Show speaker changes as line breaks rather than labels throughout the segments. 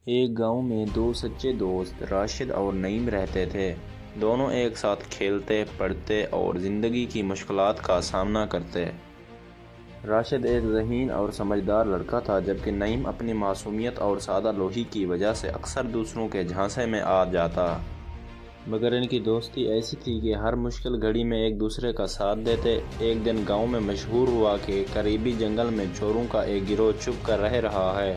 ایک گاؤں میں دو سچے دوست راشد اور نعیم رہتے تھے۔ دونوں ایک ساتھ کھیلتے، پڑھتے اور زندگی کی مشکلات کا سامنا کرتے۔ راشد ایک ذہین اور سمجھدار لڑکا تھا، جبکہ نعیم اپنی معصومیت اور سادہ لوہی کی وجہ سے اکثر دوسروں کے جھانسے میں آ جاتا۔ مگر ان کی دوستی ایسی تھی کہ ہر مشکل گھڑی میں ایک دوسرے کا ساتھ دیتے۔ ایک دن گاؤں میں مشہور ہوا کہ قریبی جنگل میں چوروں کا ایک گروہ چھپ کر رہ رہا ہے۔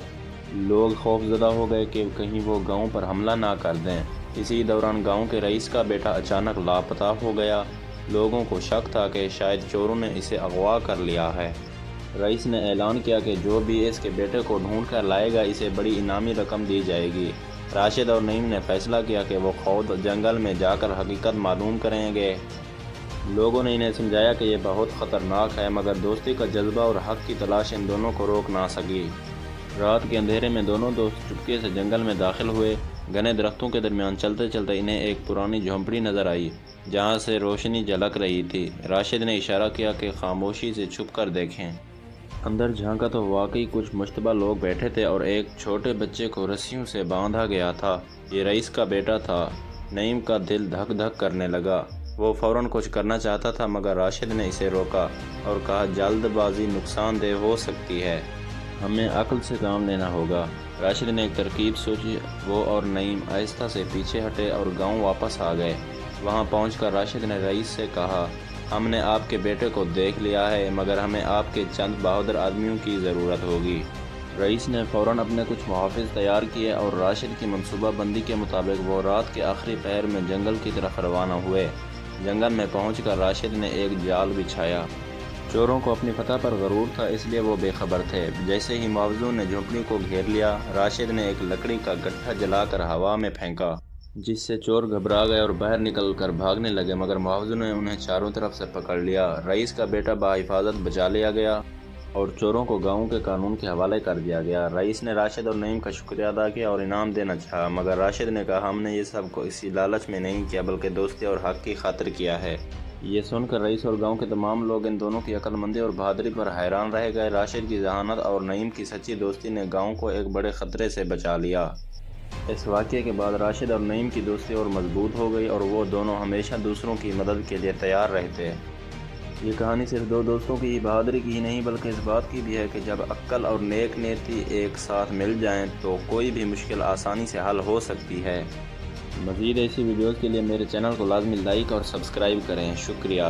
لوگ خوف زدہ ہو گئے کہ کہیں وہ گاؤں پر حملہ نہ کر دیں۔ اسی دوران گاؤں کے رئیس کا بیٹا اچانک لاپتہ ہو گیا۔ لوگوں کو شک تھا کہ شاید چوروں نے اسے اغوا کر لیا ہے۔ رئیس نے اعلان کیا کہ جو بھی اس کے بیٹے کو ڈھونڈ کر لائے گا اسے بڑی انعامی رقم دی جائے گی۔ راشد اور نعیم نے فیصلہ کیا کہ وہ خود جنگل میں جا کر حقیقت معلوم کریں گے۔ لوگوں نے انہیں سمجھایا کہ یہ بہت خطرناک ہے، مگر دوستی کا جذبہ اور حق کی تلاش ان دونوں کو روک نہ سکی۔ رات کے اندھیرے میں دونوں دوست چپکے سے جنگل میں داخل ہوئے۔ گھنے درختوں کے درمیان چلتے چلتے انہیں ایک پرانی جھونپڑی نظر آئی، جہاں سے روشنی جھلک رہی تھی۔ راشد نے اشارہ کیا کہ خاموشی سے چھپ کر دیکھیں۔ اندر جھانکا تو واقعی کچھ مشتبہ لوگ بیٹھے تھے اور ایک چھوٹے بچے کو رسیوں سے باندھا گیا تھا۔ یہ رئیس کا بیٹا تھا۔ نعیم کا دل دھک دھک کرنے لگا۔ وہ فوراً کچھ کرنا چاہتا تھا، مگر راشد نے اسے روکا اور کہا، جلد بازی نقصان دہ ہو سکتی ہے، ہمیں عقل سے کام لینا ہوگا۔ راشد نے ایک ترکیب سوچی۔ وہ اور نعیم آہستہ سے پیچھے ہٹے اور گاؤں واپس آ گئے۔ وہاں پہنچ کر راشد نے رئیس سے کہا، ہم نے آپ کے بیٹے کو دیکھ لیا ہے، مگر ہمیں آپ کے چند بہادر آدمیوں کی ضرورت ہوگی۔ رئیس نے فوراً اپنے کچھ محافظ تیار کیے اور راشد کی منصوبہ بندی کے مطابق وہ رات کے آخری پہر میں جنگل کی طرف روانہ ہوئے۔ جنگل میں پہنچ کر راشد نے ایک جال بچھایا۔ چوروں کو اپنی فتح پر غرور تھا، اس لیے وہ بے خبر تھے۔ جیسے ہی محافظوں نے جھونپڑی کو گھیر لیا، راشد نے ایک لکڑی کا گٹھا جلا کر ہوا میں پھینکا، جس سے چور گھبرا گئے اور باہر نکل کر بھاگنے لگے، مگر محافظوں نے انہیں چاروں طرف سے پکڑ لیا۔ رئیس کا بیٹا بحفاظت بچا لیا گیا اور چوروں کو گاؤں کے قانون کے حوالے کر دیا گیا۔ رئیس نے راشد اور نعیم کا شکریہ ادا کیا اور انعام دینا چاہا، مگر راشد نے کہا، ہم نے یہ سب کو اسی لالچ میں نہیں کیا، بلکہ دوستی اور حق کی خاطر کیا ہے۔ یہ سن کر رئیس اور گاؤں کے تمام لوگ ان دونوں کی عقل مندی اور بہادری پر حیران رہ گئے۔ راشد کی ذہانت اور نعیم کی سچی دوستی نے گاؤں کو ایک بڑے خطرے سے بچا لیا۔ اس واقعے کے بعد راشد اور نعیم کی دوستی اور مضبوط ہو گئی اور وہ دونوں ہمیشہ دوسروں کی مدد کے لیے تیار رہتے۔ یہ کہانی صرف دو دوستوں کی بہادری کی ہی نہیں، بلکہ اس بات کی بھی ہے کہ جب عقل اور نیک نیتی ایک ساتھ مل جائیں تو کوئی بھی مشکل آسانی سے حل ہو سکتی ہے۔ مزید ایسی ویڈیوز کے لیے میرے چینل کو لازمی لائک اور سبسکرائب کریں۔ شکریہ۔